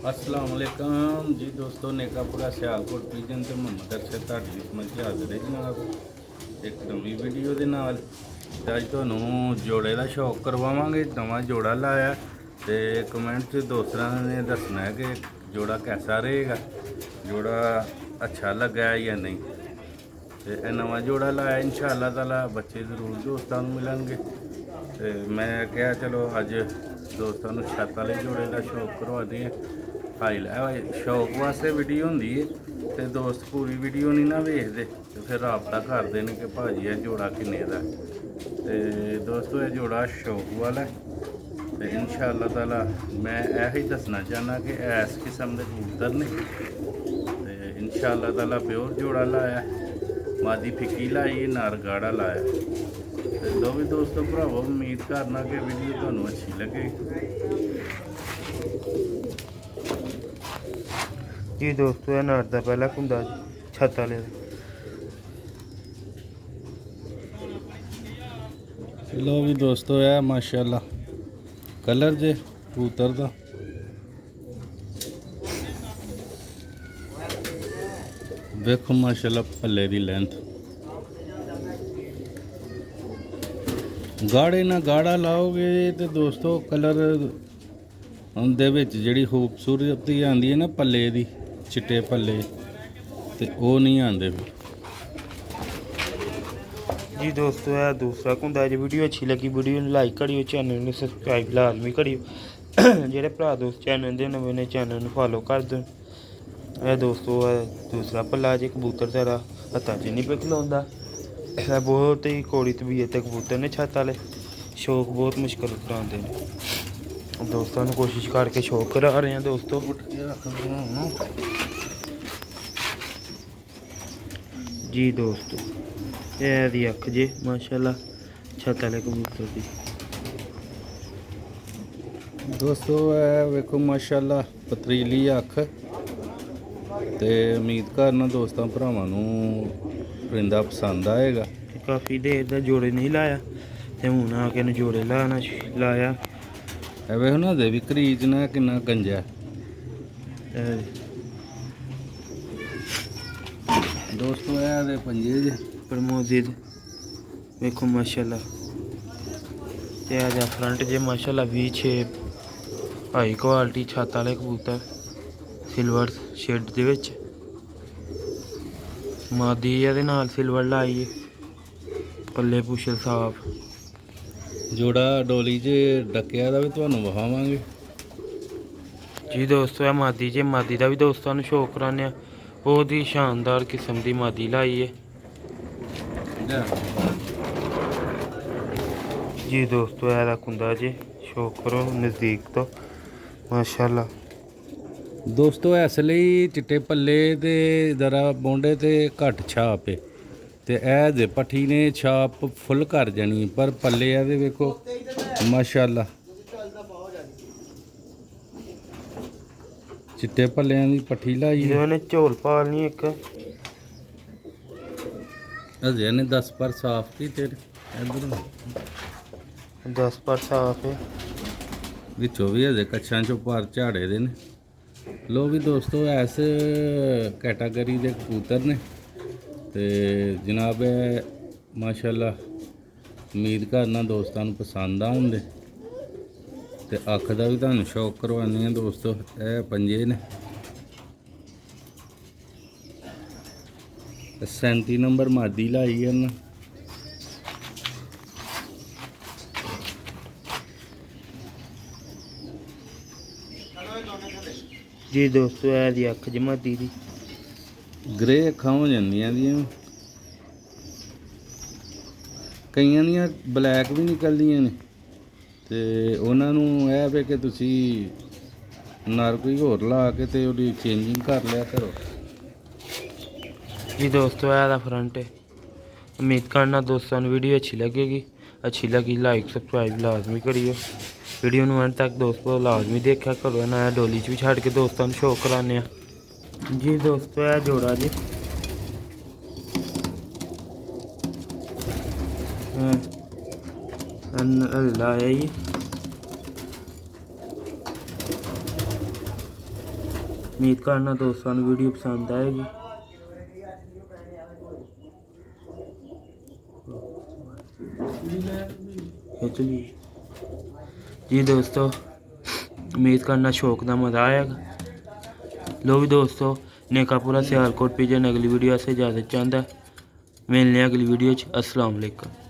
अस्सलाम वालेकुम जी दोस्तों, नेकापुरा सियालकोट पीजन ਤੇ ਮੁਹੰਮਦ ਅਰਸ਼ਦ ਤੁਹਾਡੀ ਸਮਝ ਕੇ ਹਾਜ਼ਰ ਹੈ ਜਨਾਬ ਇੱਕ ਨਵੀਂ ਵੀਡੀਓ ਦੇ ਨਾਲ। ਤੇ ਅੱਜ ਤੁਹਾਨੂੰ ਜੋੜੇ ਦਾ ਸ਼ੌਕ ਕਰਵਾਵਾਂਗੇ। ਨਵਾਂ ਜੋੜਾ ਲਾਇਆ ਤੇ ਕਮੈਂਟ 'ਚ ਦੋਸਤਾਂ ਨੇ ਦੱਸਣਾ ਹੈ ਕਿ ਜੋੜਾ कैसा रहेगा, ਜੋੜਾ अच्छा लगा है या नहीं। ਤੇ ਇਹ ਨਵਾਂ ਜੋੜਾ ਲਾਇਆ, इंशाअल्लाह ताला ਬੱਚੇ ਜ਼ਰੂਰ ਦੋਸਤਾਂ ਨੂੰ ਮਿਲਣਗੇ। ਤੇ ਮੈਂ ਕਿਹਾ ਚਲੋ ਅੱਜ ਦੋਸਤਾਂ ਨੂੰ ਛੱਤ ਵਾਲੇ ਜੋੜੇ ਦਾ ਸ਼ੌਕ ਕਰਵਾਉਂਦੇ ਹਾਂ। ਹਾਈ ਲੈ ਸ਼ੌਕ ਵਾਸਤੇ ਵੀਡੀਓ ਹੁੰਦੀ ਹੈ ਤੇ ਦੋਸਤ ਪੂਰੀ ਵੀਡੀਓ ਨਹੀਂ ਨਾ ਵੇਖਦੇ ਤੇ ਫਿਰ ਰਾਬਤਾ ਕਰਦੇ ਨੇ ਕਿ ਭਾਜੀ ਇਹ ਜੋੜਾ ਕਿੰਨੇ ਦਾ। ਤੇ ਦੋਸਤੋ ਇਹ ਜੋੜਾ ਸ਼ੌਕ ਵਾਲਾ ਤੇ इंशाअल्लाह ताला मैं ਇਹੀ ਦੱਸਣਾ ਚਾਹੁੰਦਾ ਕਿ ਇਸ ਕਿਸਮ ਦੇ ਕਬੂਤਰ ਨੇ ਤੇ इंशाअल्लाह ताला ਪਿਓਰ ਜੋੜਾ ਲਾਇਆ, ਮਾਦੀ ਫਿੱਕੀ ਲਾਈ, ਨਰ ਗਾੜਾ ਲਾਇਆ। ਤੇ ਲੋ ਵੀ ਦੋਸਤੋ ਭਰਾਵੋ, ਉਮੀਦ ਕਰਨਾ ਕਿ ਵੀਡੀਓ ਤੁਹਾਨੂੰ ਅੱਛੀ ਲੱਗੇ। जी दोस्तों यह नर का पहला कुंदा छत वाले लो भी दोस्तों है माशाल्लाह कलर जे कबूतर का देखो माशाल्लाह पल्ले की लेंथ गाढ़े ना गाढ़ा लाओगे तो दोस्तों कलर उनके विच जिहड़ी खूबसूरती आंदी है ना पल्ले की, चिट्टे पल्ले ते वो नहीं आते। जी दोस्तों यह दूसरा कुंदा जी। वीडियो अच्छी लगी वीडियो ने लाइक करियो, चैनल में सबसक्राइब लाजमी करियो। जेह्ड़े भरा दोस्त चैनल दे नवे ने चैनल में फॉलो कर दो। यह दोस्तों दूसरा पल्ला जी कबूतर सारा हत्था च नहीं पे खलोंदा। बहुत ही कौड़ी तबीयत कबूतर ने छत वाले, शौक बहुत मुश्किल कराते हैं। दोस्तों ने कोशिश करके शौक करा रहे हैं दोस्तों। जी दोस्तों यह अख जे माशाल्लाह छत वाले कबूतर की। दोस्तों वेखो माशाल्लाह पतरीली अख ते उम्मीद करना दोस्तों भरावां नूं परिंदा पसंद आएगा। काफ़ी देर का जोड़े नहीं लाया ते हुण आके ने जोड़े लाया। वे ना दे भी करीज ना किन्ना गंजा दोस्तों है पंजे जे प्रमोदित देखो माशाल्लाह। ते आ फ्रंट जे माशाल्लाह भी शेप हाई क्वालिटी छत वाले कबूतर सिल्वर शेड दे विच मादी दे नाल सिल्वर लाई पल्ले पुछल साफ जोड़ा डोली च डकिया का भी तुहानूं विखावांगे। जी दोस्तों यह मादी जे मादी का भी दोस्तों ने शौक कराने बहुत ही शानदार किस्म की मादी लाई है। जी दोस्तों यह कुंदा जे शौक करो नज़दीक तो माशाल्लाह। दोस्तों इसलिए चिट्टे पल्ले ते जरा बोंडे ते घट छाप है ते दे पट्ठी ने छाप फुल कर जानी, पर पल्ले आ वेखो माशाल्लाह चिट्टे पल्लियां दी पट्ठी लाई इन्होंने झोल पालनी एक हजे ने 10 पर साफ की तेरे इधर 10 पर साफ है विचों भी हजे कच्छां चों पर झाड़े दे ने। लो भी दोस्तों इस कैटागरी दे कबूतर ने ते जनाब माशाल्लाह उम्मीद करना दोस्तों को पसंद आउंदे ते अख दा भी तुहानूं शौक करवाने हैं दोस्तों। ए पंजे ने 37 नंबर मादी लाई है ना। जी दोस्तों यह दी अख ज मादी दी ग्रे अखां हो जांदियां ਦੀਆਂ ਕਈਆਂ ਦੀਆਂ ਬਲੈਕ ਵੀ ਨਿਕਲਦੀਆਂ ਨੇ ਤੇ ਉਹਨਾਂ ਨੂੰ ਇਹ ਵੇ ਕਿ ਤੁਸੀਂ ਨਰ ਕੋਈ ਹੋਰ ਲਾ ਕੇ ਤੇ ਉਹਦੀ ਚੇਂਜਿੰਗ ਕਰ ਲਿਆ ਕਰੋ। जी दोस्तों यह फ्रंट है। उम्मीद करना दोस्तों ने वीडियो अच्छी लगेगी। अच्छी लगी लाइक सब्सक्राइब लाजमी करियो। वीडियो ਨੂੰ अंत तक दोस्तों लाजमी देखा करो। नया डोली च भी छड़ के दोस्तों ਨੂੰ शौक कराने। जी दोस्तों यह जोड़ा जी लाया जी ਉਮੀਦ ਕਰਨਾ ਦੋਸਤਾਂ ਨੂੰ ਵੀਡੀਓ ਪਸੰਦ ਆਏਗੀ। ਜੀ ਦੋਸਤੋ, ਉਮੀਦ ਕਰਨਾ ਸ਼ੌਕ ਦਾ मज़ा आएगा। लो भी दोस्तों, नेकापुरा सियालकोट पिजन अगली वीडियो से इजाज़त चाहता। मिलने अगली वीडियो। अस्सलाम वालेकुम।